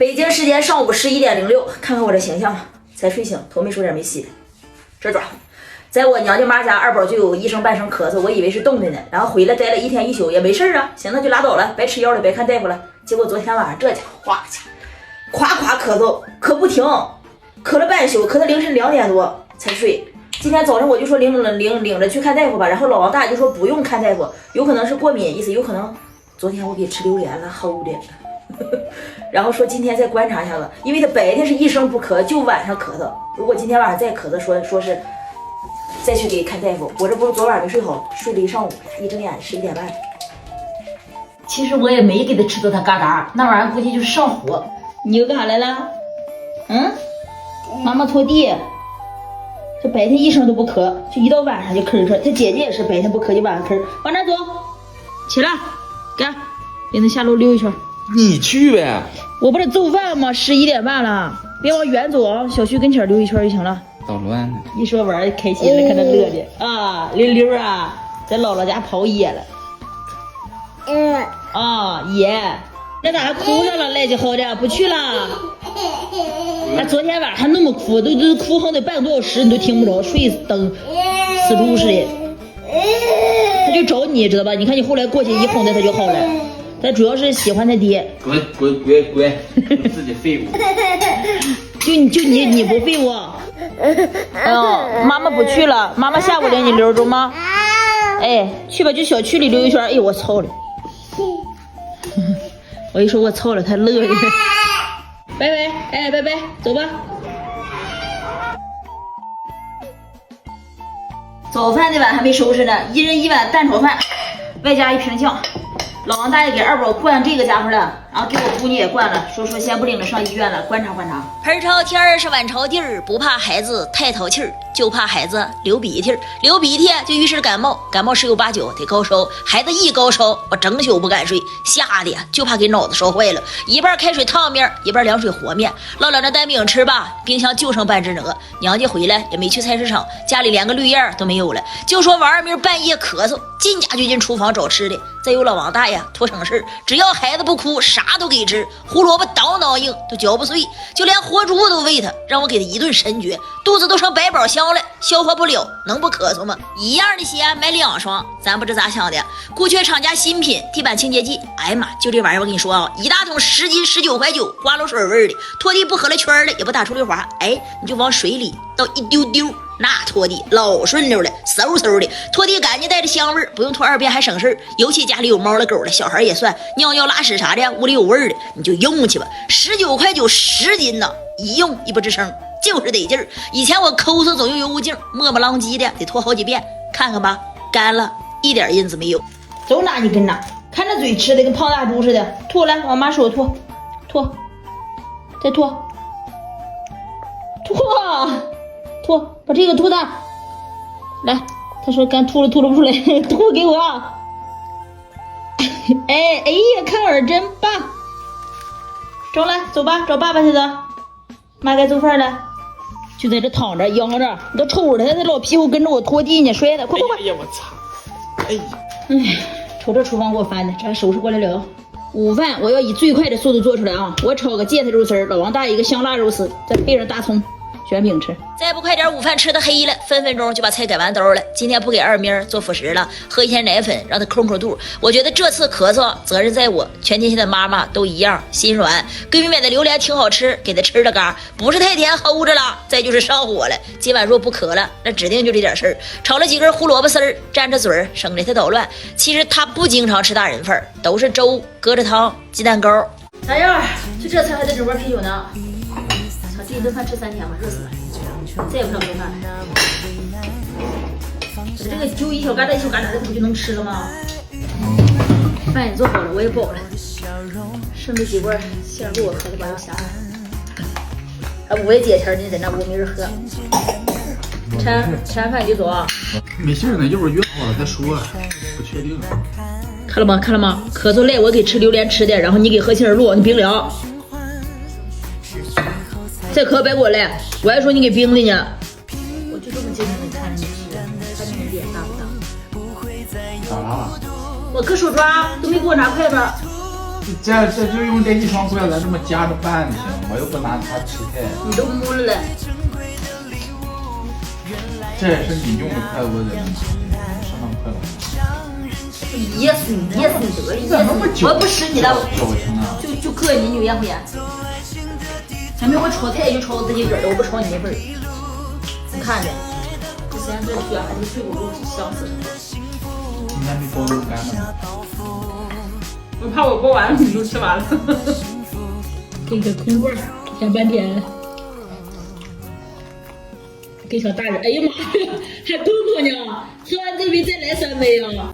北京时间上午11:06，看看我这形象吧，才睡醒，头没梳点没洗。这抓，在我娘家妈家，二宝就有一声半声咳嗽，我以为是冻的呢，然后回来待了一天一宿也没事啊，行，那就拉倒了，白吃药了，别看大夫了。结果昨天晚上这家伙哗家夸夸咳嗽，咳不停，咳了半宿，咳到凌晨2点多才睡。今天早上我就说领着去看大夫吧，然后老王大爷就说不用看大夫，有可能是过敏，意思有可能昨天我给吃榴莲了，齁的。然后说今天再观察一下子，因为他白天是一声不咳，就晚上咳嗽。如果今天晚上再咳嗽，说是再去给看大夫。我这不是昨晚没睡好，睡了一上午，一睁眼11点半。其实我也没给他吃到他嘎达，那玩意儿估计就是上火。你又干啥来了？妈妈拖地。这白天一声都不咳，就一到晚上就咳咳。他姐姐也是白天不咳，就晚上咳。往哪走？起来，干，领他下楼溜一圈。你去呗，我不是做饭吗？11点半了，别往远走啊，小区跟前溜一圈就行了。捣乱呢。一说玩儿开心了，看他乐的啊！溜啊，在姥姥家跑野了。野，那咋还哭上了？赖着好的，不去了。他昨天晚上还那么哭，都哭哼得半个多小时，你都听不着，睡等死猪似的。他就找你知道吧？你看你后来过去一哄他，他就好了。他主要是喜欢他爹。滚，自己废物。就你不废物。妈妈不去了，妈妈下午领你溜中吗？哎，去吧，就小区里溜一圈。哎，我操了！我一说我操了，他乐的。拜拜，哎，拜拜，走吧。早饭那碗还没收拾呢，一人一碗蛋炒饭，外加一瓶酱。老王大爷给二宝灌这个家伙了，然后给我姑娘也灌了，说先不领着上医院了，观察观察。盆朝天儿是碗朝地儿，不怕孩子太淘气儿，就怕孩子流鼻涕儿，流鼻涕就预示感冒，感冒10有8九得高烧，孩子一高烧我整宿不敢睡，吓得就怕给脑子烧坏了，一半开水烫面，一半凉水和面，烙两个蛋饼吃吧，冰箱就剩半只鹅，娘家回来也没去菜市场，家里连个绿叶都没有了，就说王二明半夜咳嗽，进家就进厨房找吃的，再有老王大爷托省事，只要孩子不哭，啥都给吃，胡萝卜叨硬都嚼不碎，就连活猪都喂他，让我给他一顿神绝，肚子都成百宝箱了，消化不了，能不咳嗽吗？一样的鞋买2双，咱不知咋想的。顾雀厂家新品地板清洁剂，哎呀妈，就这玩意儿我跟你说啊，一大桶10斤19块9，花露水味的，拖地不合了圈的，也不打出溜滑，哎，你就往水里倒一丢丢。那拖地老顺溜了，嗖嗖的，拖地干净带着香味，不用拖2遍还省事儿。尤其家里有猫了狗了，小孩也算，尿尿拉屎啥的，屋里有味儿的，你就用去吧。19块9 10斤呢，一用一不吱声，就是得劲儿。以前我抠搜总用油污净，磨磨啷叽的，得拖好几遍，看看吧，干了，一点印子没有。走哪你跟哪，看着嘴吃的跟胖大猪似的，吐来，往妈手吐，吐，再吐，吐，把这个吐的，来，他说干吐了不出来，吐给我。哎呀，看耳真棒。中了，走吧，找爸爸去的。妈该做饭了，就在这躺着央着，你都瞅着他老屁股跟着我拖地呢，摔的，快！哎呀，我操！哎呀，瞅这厨房给我翻的，这还收拾过来了。午饭我要以最快的速度做出来啊！我炒个芥菜肉丝，老王大爷一个香辣肉丝，再配上大葱。卷饼吃，再不快点，午饭吃的黑了，分分钟就把菜改完兜了。今天不给二明做辅食了，喝一天奶粉，让他空肚。我觉得这次咳嗽责任在我，全天下的妈妈都一样，心软。闺蜜买的榴莲挺好吃，给他吃了嘎，不是太甜，齁着了。再就是上火了，今晚若不咳了，那指定就这点事儿。炒了几根胡萝卜丝儿，蘸着嘴儿，省得他捣乱。其实他不经常吃大人份，都是粥、疙瘩汤、鸡蛋糕。咋样？就这菜还得整罐啤酒呢。这一顿饭吃3天吧，热死了，再也不想做饭了。我这个就一小疙瘩一小疙瘩的，不就能吃了吗？饭也做好了，我也饱了，剩这几罐馅给我喝的把我吓死。还5月节前呢，在那屋没人喝。吃完饭你就走啊？没信呢，一会儿约好了再说，不确定。看了吗？咳嗽累，我给吃榴莲吃的，然后你给喝杏仁露，你冰凉。再咳别给我来，我还说你给冰的呢。我就这么经常的看着你吃，看着你脸大不大？咋了？我可手抓都没给我拿筷子。这就用这一双筷子这么夹着拌就行，我又不拿它吃菜。你都摸了嘞。这也是你用的筷子的，上当筷子。噎死你，噎死你得了，噎死你！我不吃你的，就膈应你，你愿不愿？小明，我炒菜就炒自己个儿的，我不炒你那份儿。你看着，这现在这卷还是水果肉香死了。你还没包肉干呢。我怕我包完了你都吃完了。给个空罐，想半天。给小大人，哎呀妈呀，还公公呢！吃完这杯再来3杯啊！